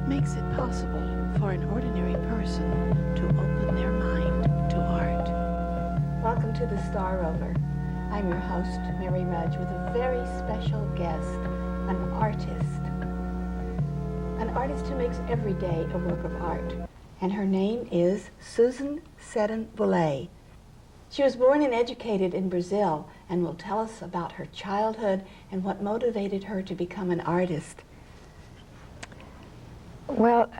makes it possible for an ordinary person to open their mind to art? Welcome to the Star Rover. I'm your host, Mary Rudge, with a very special guest, an artist. An artist who makes every day a work of art. And her name is Susan Seddon Boulet. She was born and educated in Brazil and will tell us about her childhood and what motivated her to become an artist. Well,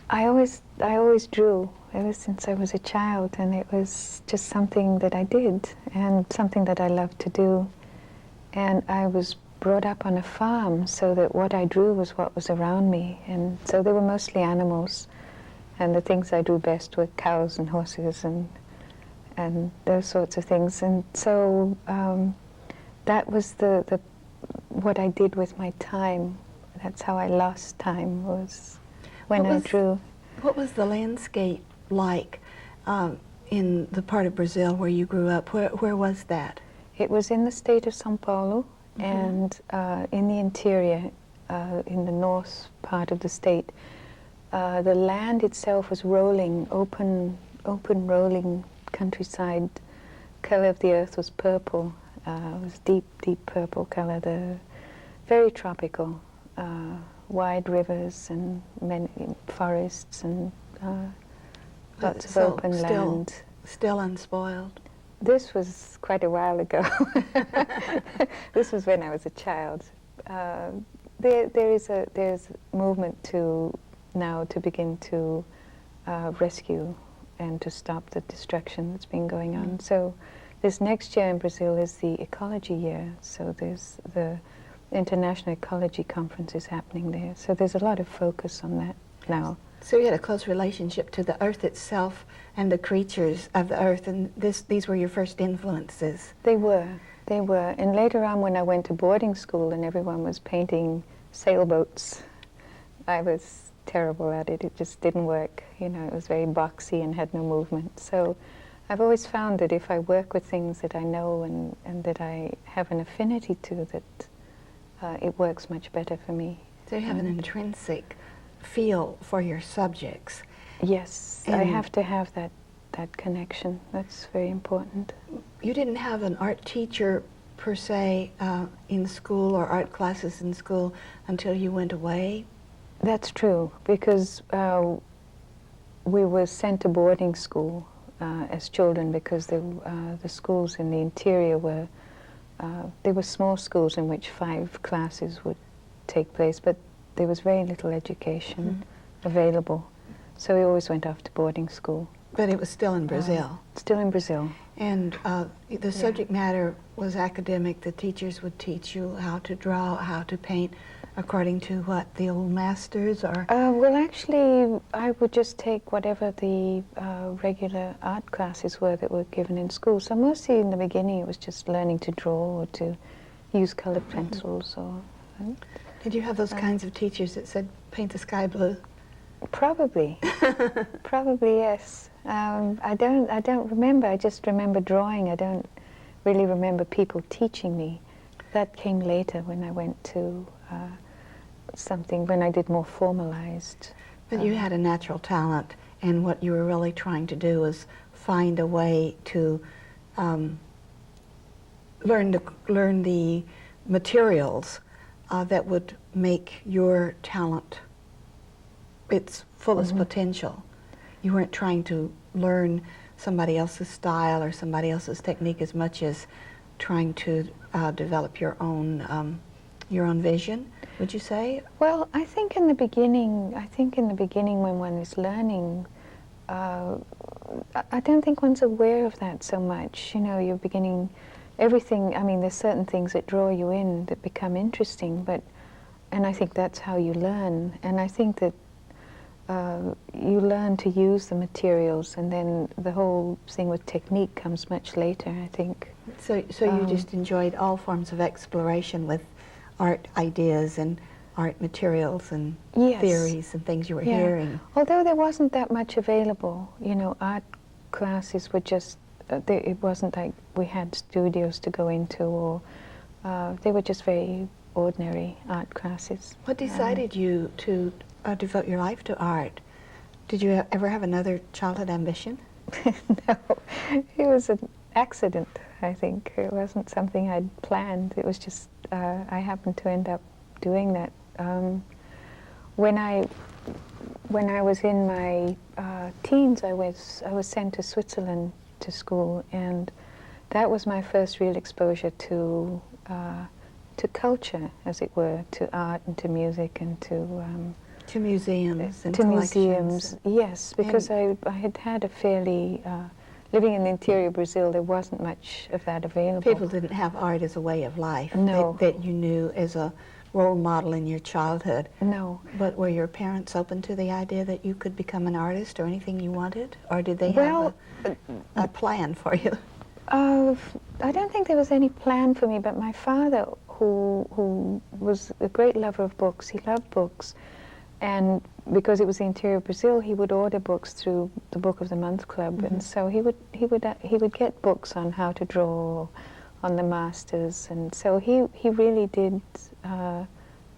I always drew ever since I was a child, and it was just something that I did and something that I loved to do. And I was brought up on a farm, so that what I drew was what was around me, and so they were mostly animals, and the things I drew best were cows and horses and those sorts of things. And so that was the what I did with my time. That's how I lost time, was when I drew. What was the landscape like in the part of Brazil where you grew up? Where was that? It was in the state of São Paulo, and in the interior, in the north part of the state. The land itself was rolling, open rolling countryside. Color of the earth was purple. It was deep purple color. Very tropical. Wide rivers and many forests and lots of open land. Still unspoiled? This was quite a while ago. This was when I was a child. There's movement now to begin to rescue and to stop the destruction that's been going on. So this next year in Brazil is the ecology year. So there's the International Ecology Conference is happening there. So there's a lot of focus on that now. So you had a close relationship to the earth itself and the creatures of the earth, and these were your first influences. They were. And later on, when I went to boarding school and everyone was painting sailboats, I was terrible at it. It just didn't work. You know, it was very boxy and had no movement. So I've always found that if I work with things that I know and that I have an affinity to, that it works much better for me. So you have an intrinsic feel for your subjects. Yes, I have to have that connection. That's very important. You didn't have an art teacher per se in school, or art classes in school, until you went away? That's true, because we were sent to boarding school as children, because the schools in the interior were they were small schools in which 5 classes would take place, but there was very little education available. So we always went off to boarding school. But it was still in Brazil? Still in Brazil. And the subject matter was academic. The teachers would teach you how to draw, how to paint, according to what, the old masters, or? Well, actually, I would just take whatever the regular art classes were that were given in school. So mostly in the beginning it was just learning to draw or to use colored pencils. Or. Did you have those kinds of teachers that said, paint the sky blue? Probably. Probably, yes. I don't remember. I just remember drawing. I don't really remember people teaching me. That came later when I went to when I did more formalized. But you had a natural talent, and what you were really trying to do was find a way to learn the materials that would make your talent its fullest potential. You weren't trying to learn somebody else's style or somebody else's technique as much as trying to develop your own vision, would you say? Well, I think in the beginning when one is learning, I don't think one's aware of that so much. You know, you're beginning everything. I mean, there's certain things that draw you in that become interesting, and I think that's how you learn. And I think that you learn to use the materials, and then the whole thing with technique comes much later, I think. So you just enjoyed all forms of exploration with art ideas and art materials and theories and things you were hearing. Although there wasn't that much available, you know, art classes were just, it wasn't like we had studios to go into, or they were just very ordinary art classes. What decided you to devote your life to art. Did you ever have another childhood ambition? No, it was an accident, I think. It wasn't something I'd planned. It was just, I happened to end up doing that. When I was in my teens, I was sent to Switzerland to school, and that was my first real exposure to culture, as it were, to art and to music and to museums and to collections. museums. Yes, because I had a fairly living in the interior of Brazil, there wasn't much of that available. People didn't have art as a way of life. No. That you knew as a role model in your childhood. No. But were your parents open to the idea that you could become an artist or anything you wanted? Or did they have a plan for you? I don't think there was any plan for me, but my father, who was a great lover of books, he loved books, and because it was the interior of Brazil, he would order books through the Book of the Month Club, Mm-hmm. and so he would get books on how to draw, on the masters, and so he really did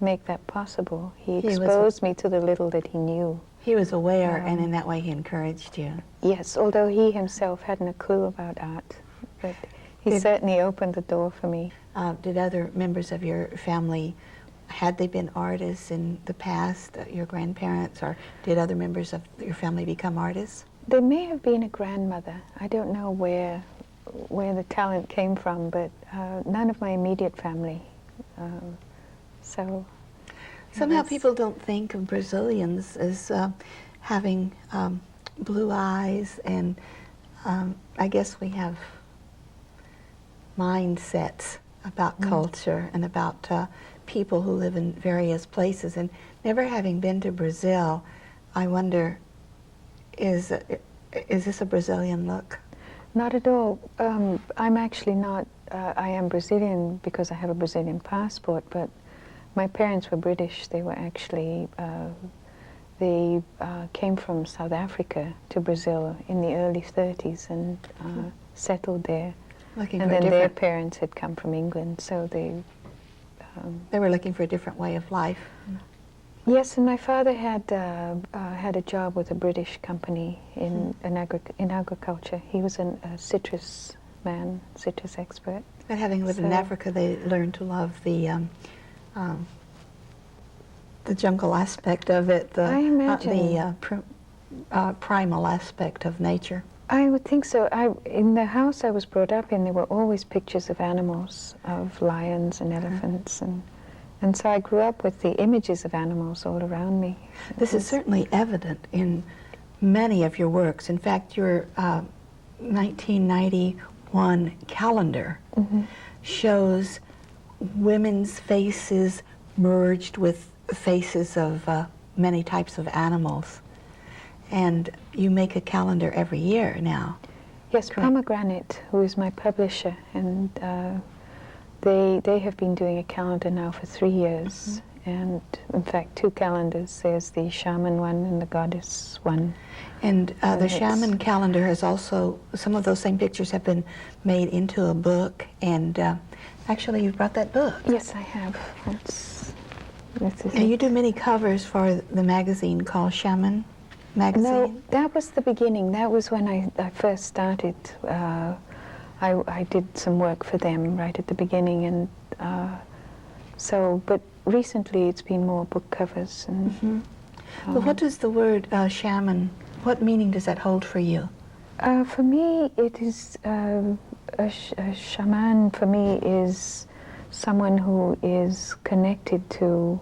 make that possible. He exposed me to the little that he knew. He was aware, and in that way he encouraged you. Yes, although he himself hadn't a clue about art, but he certainly opened the door for me. Did other members of your family, had they been artists in the past, your grandparents, or did other members of your family become artists? There may have been a grandmother. I don't know where the talent came from, but none of my immediate family. Somehow people don't think of Brazilians as having blue eyes, and I guess we have mindsets about culture and about people who live in various places. And never having been to Brazil, I wonder, is this a Brazilian look? Not at all. I'm actually not. I am Brazilian because I have a Brazilian passport, but my parents were British. They were actually, they came from South Africa to Brazil in the early 30s and settled there. Looking and for then their parents had come from England, so they were looking for a different way of life. Yes, and my father had a job with a British company in agriculture. He was a citrus man, citrus expert. But having lived in Africa, they learned to love the jungle aspect of it, the primal aspect of nature. I would think so. In the house I was brought up in, there were always pictures of animals, of lions and elephants, and so I grew up with the images of animals all around me. This is certainly evident in many of your works. In fact, your 1991 calendar shows women's faces merged with faces of many types of animals. And you make a calendar every year now. Yes, correct? Pomegranate, who is my publisher, and they have been doing a calendar now for 3 years. And in fact, 2 calendars. There's the shaman one and the goddess one. And the shaman calendar has also, some of those same pictures have been made into a book. And actually, you've brought that book. Yes, I have. And you do many covers for the magazine called Shaman Magazine? No, that was the beginning. That was when I first started. I did some work for them right at the beginning, and but recently it's been more book covers. And, Well, what does the word shaman, what meaning does that hold for you? For me, it is a shaman. For me, is someone who is connected to,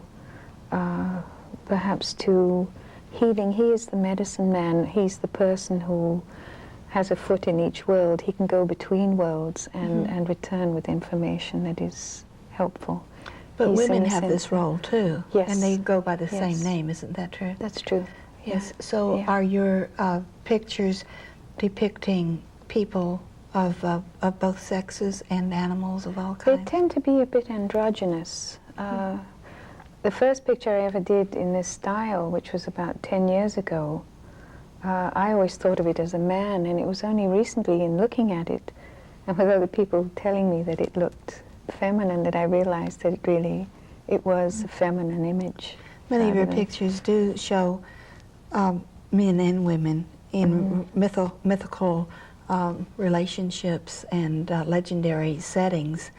perhaps to healing. He is the medicine man. He's the person who has a foot in each world. He can go between worlds and return with information that is helpful. But women have this role too. Yes. And they go by the same name, isn't that true? That's true. Yes. So are your pictures depicting people of both sexes and animals of all kinds? They tend to be a bit androgynous. The first picture I ever did in this style, which was about 10 years ago, I always thought of it as a man, and it was only recently in looking at it and with other people telling me that it looked feminine that I realized that it was a feminine image. Many of your traveling. pictures do show men and women in mythical relationships and legendary settings.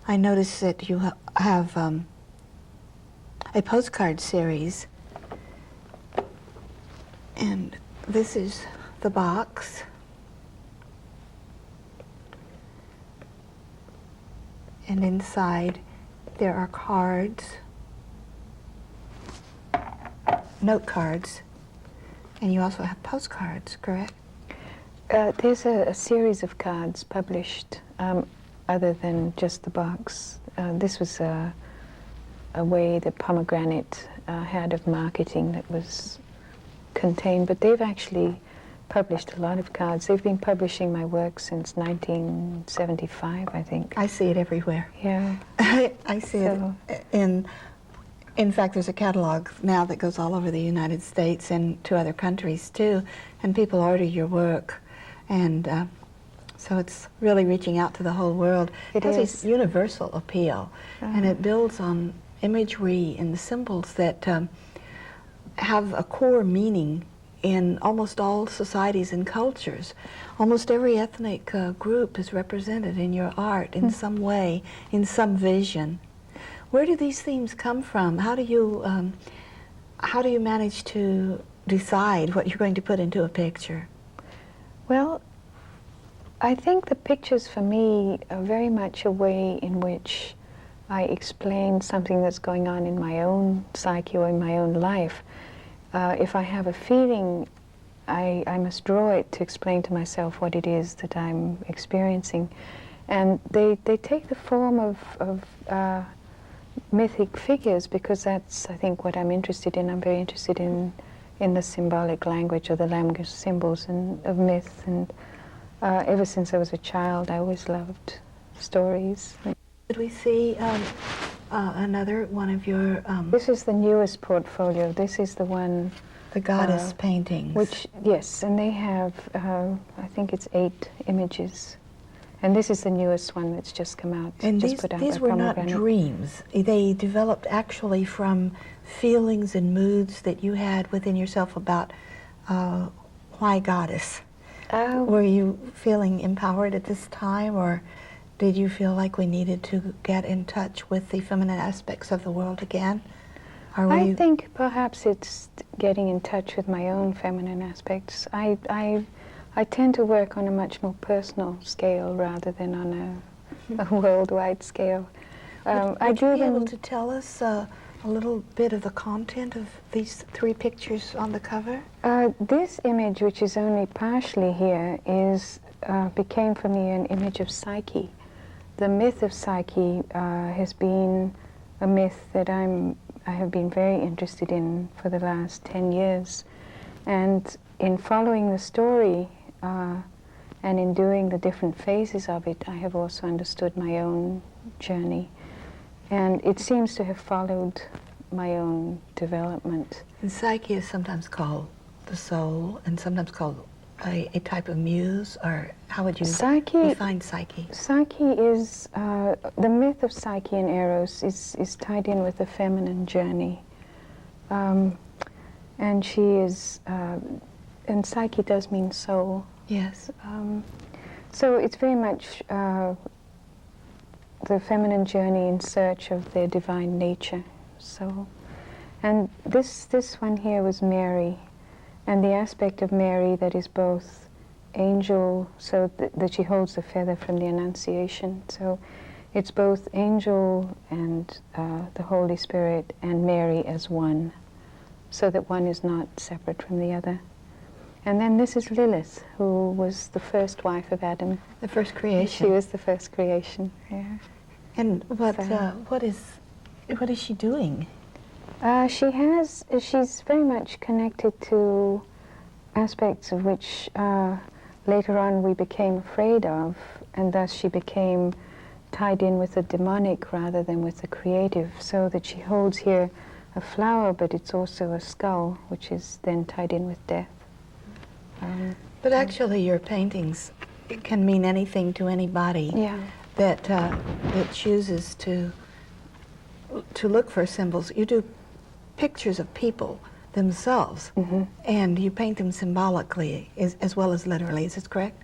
I noticed that you have a postcard series, and this is the box. And inside there are cards, note cards, and you also have postcards, correct? There's a series of cards published other than just the box. This was a way that Pomegranate had of marketing that was contained, but they've actually published a lot of cards. They've been publishing my work since 1975, I think. I see it everywhere. Yeah. I see it in fact, there's a catalog now that goes all over the United States and to other countries too, and people order your work, and so it's really reaching out to the whole world. It has this universal appeal, and it builds on imagery and the symbols that have a core meaning in almost all societies and cultures. Almost every ethnic group is represented in your art in some way, in some vision. Where do these themes come from? How do you manage to decide what you're going to put into a picture? Well, I think the pictures for me are very much a way in which I explain something that's going on in my own psyche or in my own life. If I have a feeling, I must draw it to explain to myself what it is that I'm experiencing. And they take the form of mythic figures, because that's, I think, what I'm interested in. I'm very interested in the symbolic language, or the language of symbols and of myth. And ever since I was a child, I always loved stories. Did we see another one of your... This is the newest portfolio. This is the one... The goddess paintings. Which, yes, and they have, I think it's 8 images. And this is the newest one that's just come out. And just these were not dreams. They developed actually from feelings and moods that you had within yourself about why goddess. Were you feeling empowered at this time, or did you feel like we needed to get in touch with the feminine aspects of the world again? I think perhaps it's getting in touch with my own feminine aspects. I tend to work on a much more personal scale rather than on a worldwide scale. Would you be able to tell us a little bit of the content of these 3 pictures on the cover? This image, which is only partially here, became for me an image of Psyche. The myth of Psyche has been a myth that I have been very interested in for the last 10 years. And in following the story and in doing the different phases of it, I have also understood my own journey. And it seems to have followed my own development. And Psyche is sometimes called the soul, and sometimes called a type of muse, or how would you define Psyche? Psyche is, the myth of Psyche and Eros is tied in with the feminine journey. And she is, and Psyche does mean soul. Yes. So it's very much the feminine journey in search of their divine nature. So, and this one here was Mary, and the aspect of Mary that is both angel, so that she holds the feather from the Annunciation. So it's both angel and the Holy Spirit and Mary as one, so that one is not separate from the other. And then this is Lilith, who was the first wife of Adam. The first creation. She was the first creation, yeah. And what is she doing? She's very much connected to aspects of which later on we became afraid of, and thus she became tied in with the demonic rather than with the creative, so that she holds here a flower, but it's also a skull, which is then tied in with death. But actually your paintings, it can mean anything to anybody that chooses to look for symbols. You do pictures of people themselves, and you paint them symbolically as well as literally. Is this correct?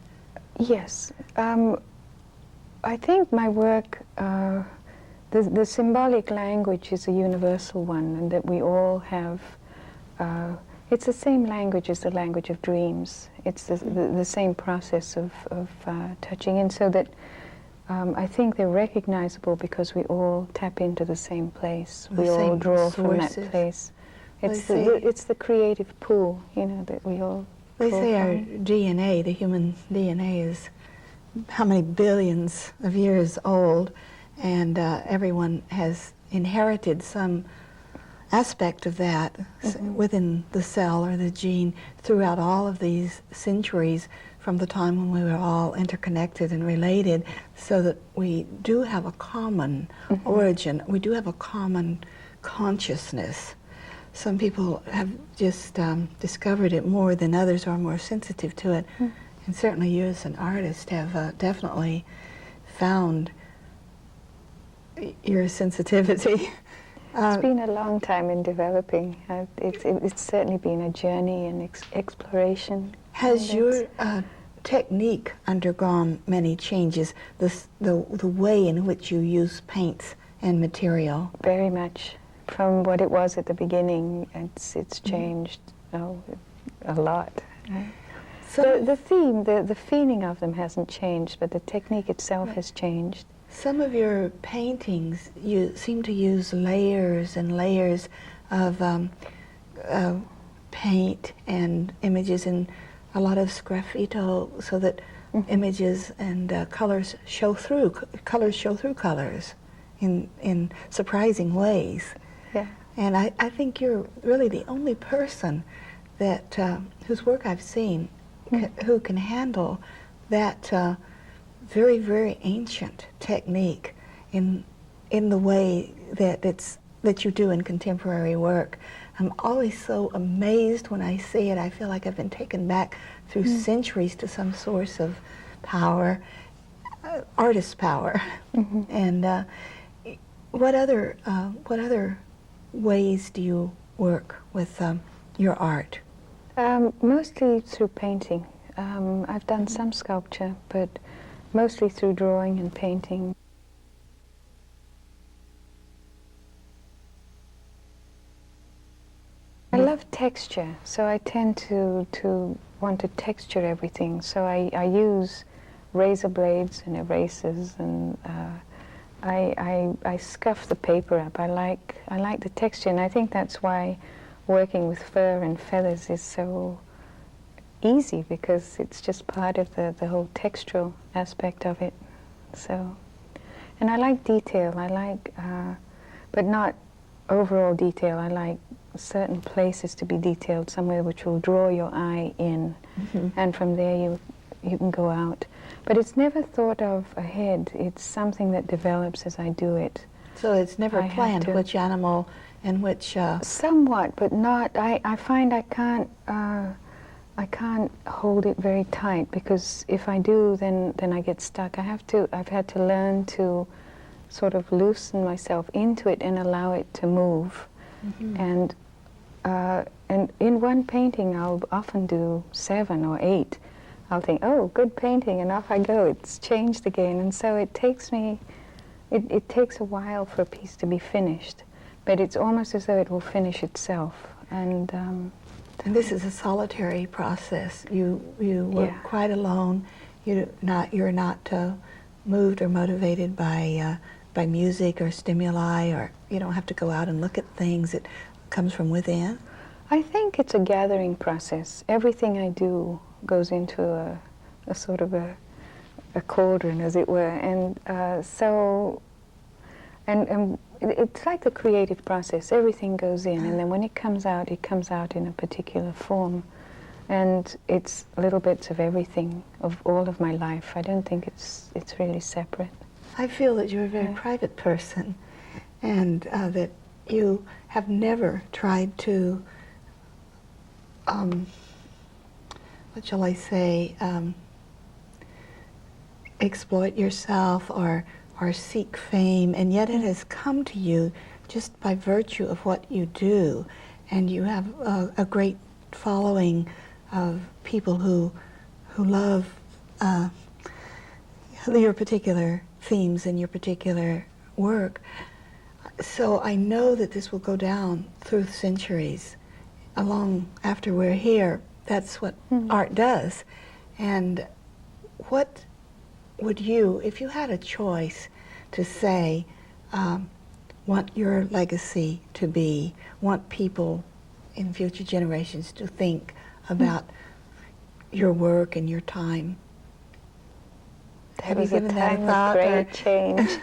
Yes. I think my work, the symbolic language is a universal one, and that we all have. It's the same language as the language of dreams. It's the same process of touching in, so that I think they're recognizable because we all tap into the same place. We all draw from that place. It's the creative pool, you know, that we all They draw say from. our DNA, the human DNA, is how many billions of years old, and everyone has inherited some aspect of that within the cell or the gene throughout all of these centuries, from the time when we were all interconnected and related, so that we do have a common origin. We do have a common consciousness. Some people have just discovered it more than others, or are more sensitive to it. And certainly you as an artist have definitely found your sensitivity. It's been a long time in developing. It's certainly been a journey and exploration. Has your technique undergone many changes, the way in which you use paints and material? Very much. From what it was at the beginning, it's changed a lot. So the theme, the feeling of them hasn't changed, but the technique itself has changed. Some of your paintings, you seem to use layers and layers of paint and images, and a lot of sgraffito, so that images and colors show through colors in surprising ways. Yeah. And I think you're really the only person that whose work I've seen who can handle that very, very ancient technique in the way that you do in contemporary work. I'm always so amazed when I see it. I feel like I've been taken back through centuries to some source of power, artist power. And what other ways do you work with your art? Mostly through painting. I've done some sculpture, but mostly through drawing and painting. I love texture, so I tend to want to texture everything. So I use razor blades and erasers, and I scuff the paper up. I like the texture, and I think that's why working with fur and feathers is so easy, because it's just part of the whole textural aspect of it. So, and I like detail. I like, but not overall detail. I like certain places to be detailed, somewhere which will draw your eye in, and from there you can go out. But it's never thought of ahead. It's something that develops as I do it. So it's never planned which animal and which... Somewhat, but not. I find I can't hold it very tight, because if I do, then I get stuck. I've had to learn to sort of loosen myself into it and allow it to move. And in one painting, I'll often do 7 or 8. I'll think, oh, good painting, and off I go. It's changed again, and so it takes me. It takes a while for a piece to be finished, but it's almost as though it will finish itself. And this is a solitary process. You work quite alone. You're not moved or motivated by music or stimuli, or you don't have to go out and look at things. It comes from within. I think it's a gathering process. Everything I do goes into a sort of a cauldron, as it were, and it's like the creative process. Everything goes in, and then when it comes out in a particular form, and it's little bits of everything, of all of my life. I don't think it's really separate. I feel that you're a very private person, and that you have never tried to, what shall I say, exploit yourself or seek fame, and yet it has come to you just by virtue of what you do, and you have a great following of people who love your particular themes and your particular work. So I know that this will go down through the centuries, long after we're here. That's what art does. And what would you, if you had a choice to say, want your legacy to be, want people in future generations to think about your work and your time? Have you given that a thought? Great change.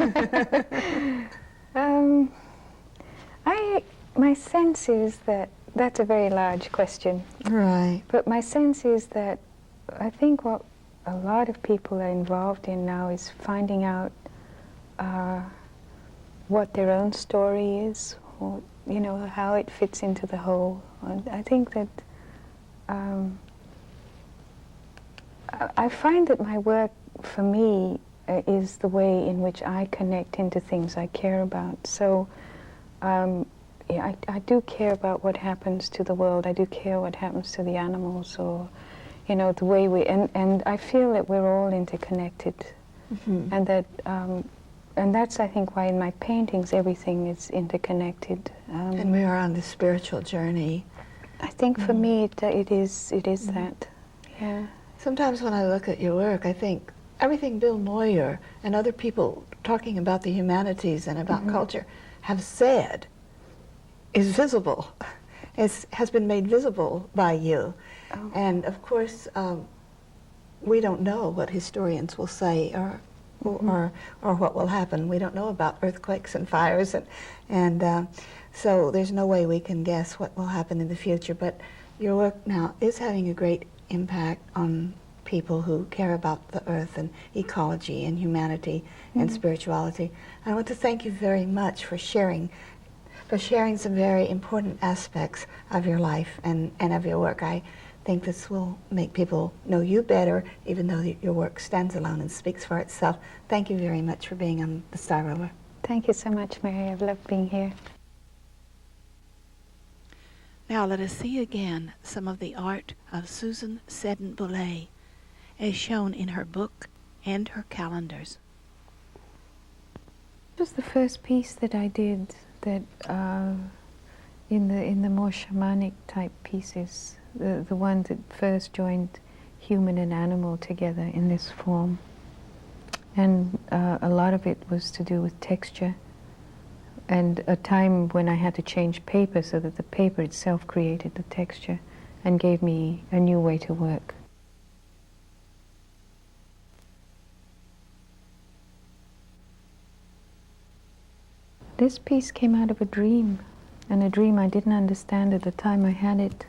My sense is that that's a very large question. Right. But my sense is that I think what a lot of people are involved in now is finding out what their own story is, or, you know, how it fits into the whole. I think that I find that my work, for me, is the way in which I connect into things I care about. So yeah, I do care about what happens to the world. I do care what happens to the animals, or, you know, the way we, and I feel that we're all interconnected. And that, and that's, I think, why in my paintings everything is interconnected. And we are on this spiritual journey. I think for me it is that, yeah. Sometimes when I look at your work, I think everything Bill Moyer and other people talking about the humanities and about culture have said is visible, has been made visible by you. Oh. And of course, we don't know what historians will say or what will happen. We don't know about earthquakes and fires, and so there's no way we can guess what will happen in the future. But your work now is having a great impact on people who care about the earth and ecology and humanity and spirituality. I want to thank you very much for sharing some very important aspects of your life and of your work. I think this will make people know you better, even though your work stands alone and speaks for itself. Thank you very much for being on the Star Rover. Thank you so much, Mary. I've loved being here. Now let us see again some of the art of Susan Seddon Boulet, as shown in her book and her calendars. This was the first piece that I did that in the more shamanic type pieces, the one that first joined human and animal together in this form. And a lot of it was to do with texture, and a time when I had to change paper so that the paper itself created the texture and gave me a new way to work. This piece came out of a dream, and a dream I didn't understand at the time I had it.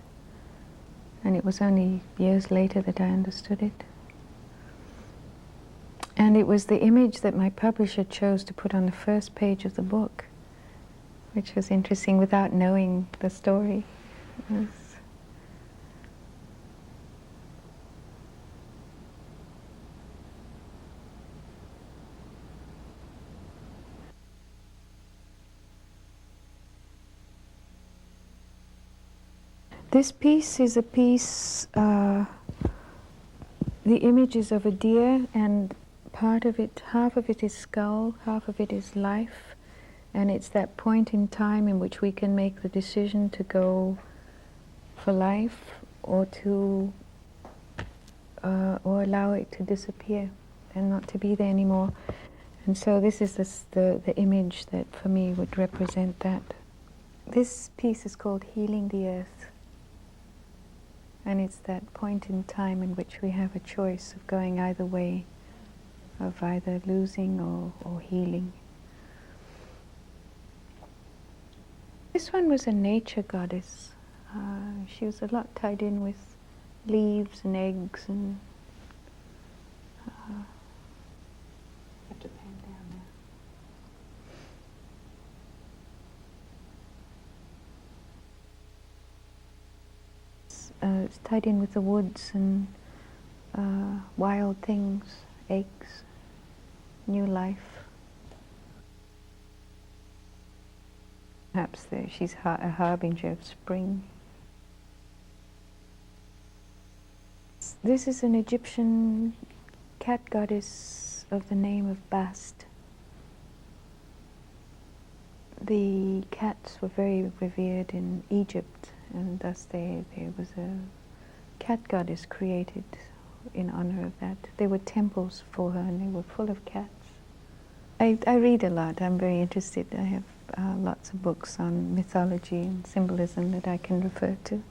And it was only years later that I understood it. And it was the image that my publisher chose to put on the first page of the book, which was interesting without knowing the story. It was This piece is a piece, the image is of a deer, and part of it, half of it is skull, half of it is life, and it's that point in time in which we can make the decision to go for life or to, or allow it to disappear and not to be there anymore. And so this is the image that for me would represent that. This piece is called Healing the Earth. And it's that point in time in which we have a choice of going either way, of either losing or healing. This one was a nature goddess. She was a lot tied in with leaves and eggs and have to pan down now. It's tied in with the woods and wild things, eggs, new life. Perhaps she's a harbinger of spring. This is an Egyptian cat goddess of the name of Bast. The cats were very revered in Egypt, and thus there was a cat goddess created in honor of that. There were temples for her, and they were full of cats. I read a lot. I'm very interested. I have lots of books on mythology and symbolism that I can refer to.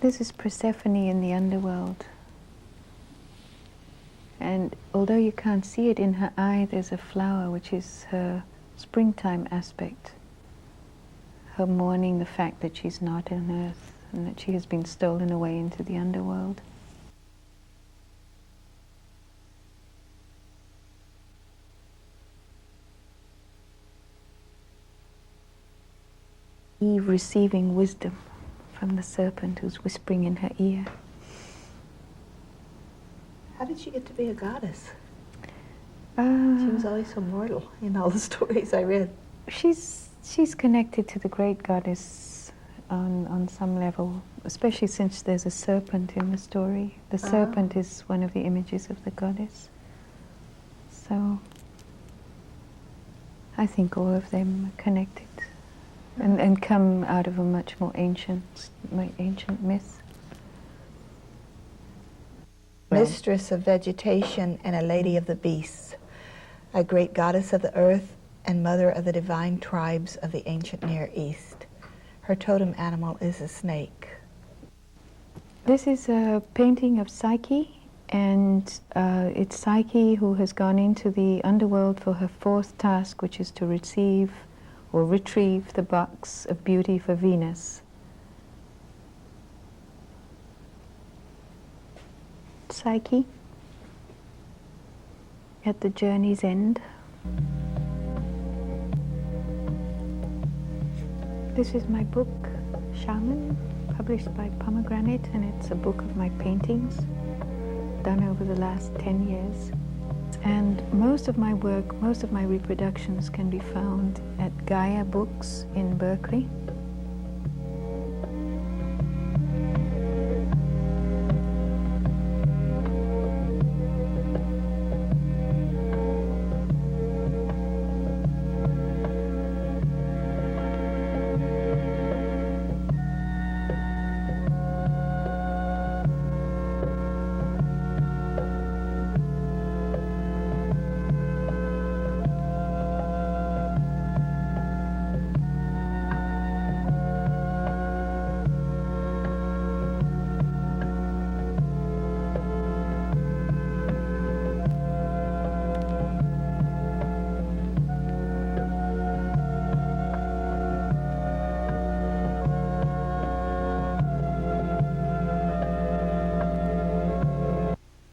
This is Persephone in the underworld. And although you can't see it in her eye, there's a flower which is her springtime aspect. Her mourning the fact that she's not on earth and that she has been stolen away into the underworld. Eve receiving wisdom from the serpent who's whispering in her ear. How did she get to be a goddess? She was always so mortal in all the stories I read. She's connected to the great goddess on some level, especially since there's a serpent in the story. The serpent is one of the images of the goddess. So I think all of them are connected and come out of a much more ancient myth. Mistress of vegetation and a lady of the beasts, a great goddess of the earth and mother of the divine tribes of the ancient Near East. Her totem animal is a snake. This is a painting of Psyche, and it's Psyche who has gone into the underworld for her fourth task, which is to receive or retrieve the box of beauty for Venus. Psyche at the journey's end. This is my book, Shaman, published by Pomegranate, and it's a book of my paintings done over the last 10 years. And most of my work, most of my reproductions can be found at Gaia Books in Berkeley.